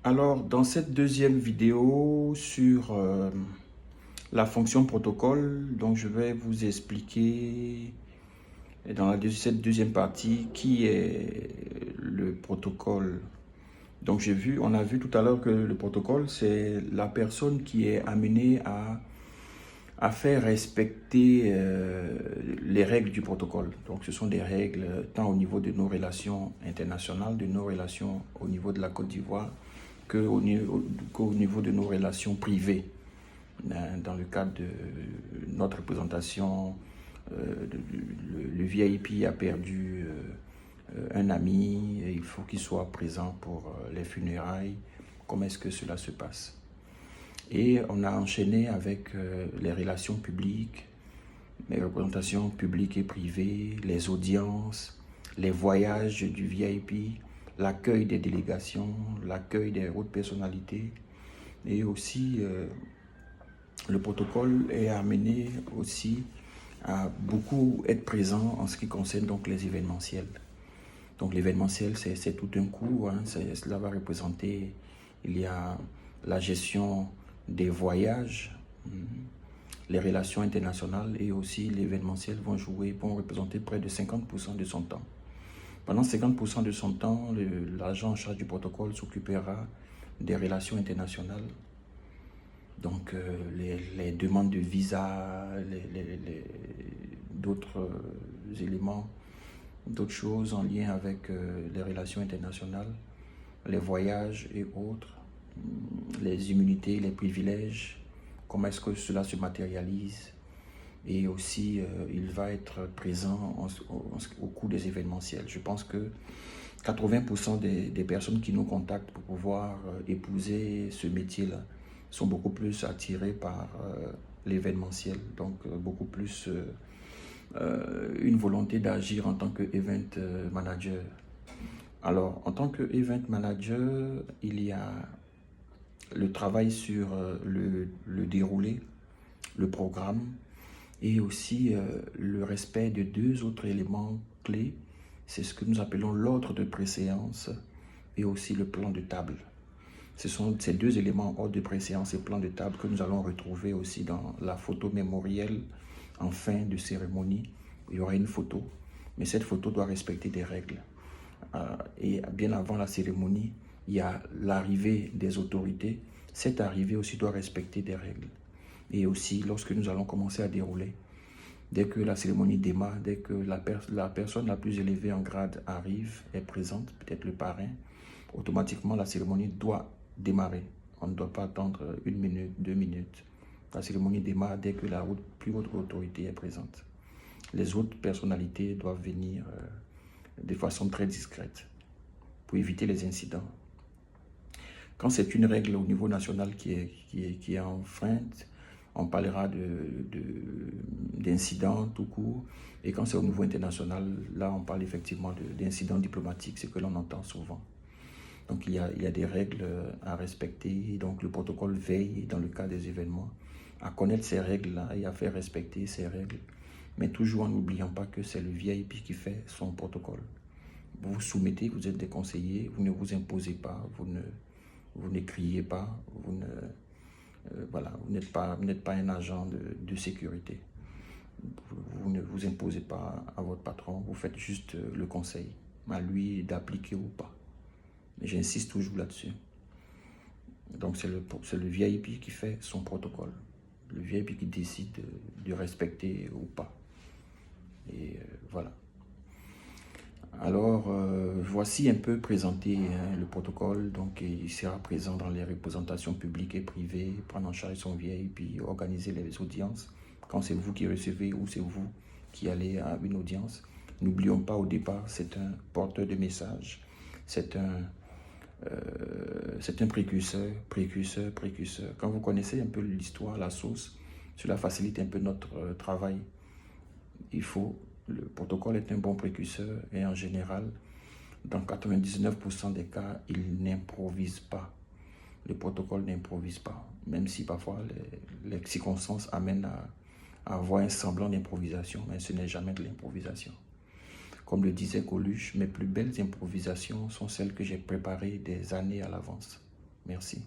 Alors, dans cette deuxième vidéo sur la fonction protocole, donc je vais vous expliquer dans cette deuxième partie qui est le protocole. Donc on a vu tout à l'heure que le protocole, c'est la personne qui est amenée à faire respecter les règles du protocole. Donc ce sont des règles tant au niveau de nos relations internationales, de nos relations au niveau de la Côte d'Ivoire, qu'au niveau de nos relations privées. Dans le cadre de notre représentation, le VIP a perdu un ami, et il faut qu'il soit présent pour les funérailles. Comment est-ce que cela se passe? Et on a enchaîné avec les relations publiques, les représentations publiques et privées, les audiences, les voyages du VIP, l'accueil des délégations, l'accueil des hautes personnalités. Et aussi, le protocole est amené aussi à beaucoup être présent en ce qui concerne donc les événementiels. Donc l'événementiel, c'est tout un coup, hein, cela va représenter, il y a la gestion des voyages, les relations internationales et aussi l'événementiel vont représenter près de 50% de son temps. Pendant 50% de son temps, l'agent en charge du protocole s'occupera des relations internationales. Donc les demandes de visa, d'autres éléments, d'autres choses en lien avec les relations internationales, les voyages et autres, les immunités, les privilèges, comment est-ce que cela se matérialise. Et aussi, il va être présent au cours des événementiels. Je pense que 80% des personnes qui nous contactent pour pouvoir épouser ce métier-là sont beaucoup plus attirées par l'événementiel, donc beaucoup plus une volonté d'agir en tant qu'event manager. Alors, en tant qu'event manager, il y a le travail sur le déroulé, le programme, et aussi le respect de deux autres éléments clés. C'est ce que nous appelons l'ordre de préséance et aussi le plan de table. Ce sont ces deux éléments, ordre de préséance et plan de table, que nous allons retrouver aussi dans la photo mémorielle en fin de cérémonie. Il y aura une photo, mais cette photo doit respecter des règles. Et bien avant la cérémonie, il y a l'arrivée des autorités. Cette arrivée aussi doit respecter des règles. Et aussi, lorsque nous allons commencer à dérouler, dès que la cérémonie démarre, dès que la personne la plus élevée en grade arrive, est présente, peut-être le parrain, automatiquement la cérémonie doit démarrer. On ne doit pas attendre 1 minute, 2 minutes. La cérémonie démarre dès que la plus haute autorité est présente. Les autres personnalités doivent venir de façon très discrète pour éviter les incidents. Quand c'est une règle au niveau national qui est enfreinte, on parlera d'incidents tout court. Et quand c'est au niveau international, là, on parle effectivement d'incidents diplomatiques, ce que l'on entend souvent. Donc, il y a des règles à respecter. Donc, le protocole veille, dans le cas des événements, à connaître ces règles-là et à faire respecter ces règles. Mais toujours en n'oubliant pas que c'est le VIP qui fait son protocole. Vous vous soumettez, vous êtes des conseillers, vous ne vous imposez pas, vous ne criez pas, voilà, vous n'êtes pas un agent de sécurité. Vous ne vous imposez pas à votre patron, vous faites juste le conseil, à lui d'appliquer ou pas. Mais j'insiste toujours là-dessus. Donc c'est le VIP qui fait son protocole. Le VIP qui décide de respecter ou pas. Et voilà. Alors, voici un peu présenté le protocole. Donc, il sera présent dans les représentations publiques et privées, prendre en charge son VIP, organiser les audiences. Quand c'est vous qui recevez ou c'est vous qui allez à une audience, n'oublions pas au départ, c'est un porteur de message. C'est un précurseur. Quand vous connaissez un peu l'histoire, la source, cela facilite un peu notre travail. Le protocole est un bon précurseur et en général, dans 99% des cas, il n'improvise pas. Le protocole n'improvise pas, même si parfois les circonstances amènent à avoir un semblant d'improvisation, mais ce n'est jamais de l'improvisation. Comme le disait Coluche, mes plus belles improvisations sont celles que j'ai préparées des années à l'avance. Merci.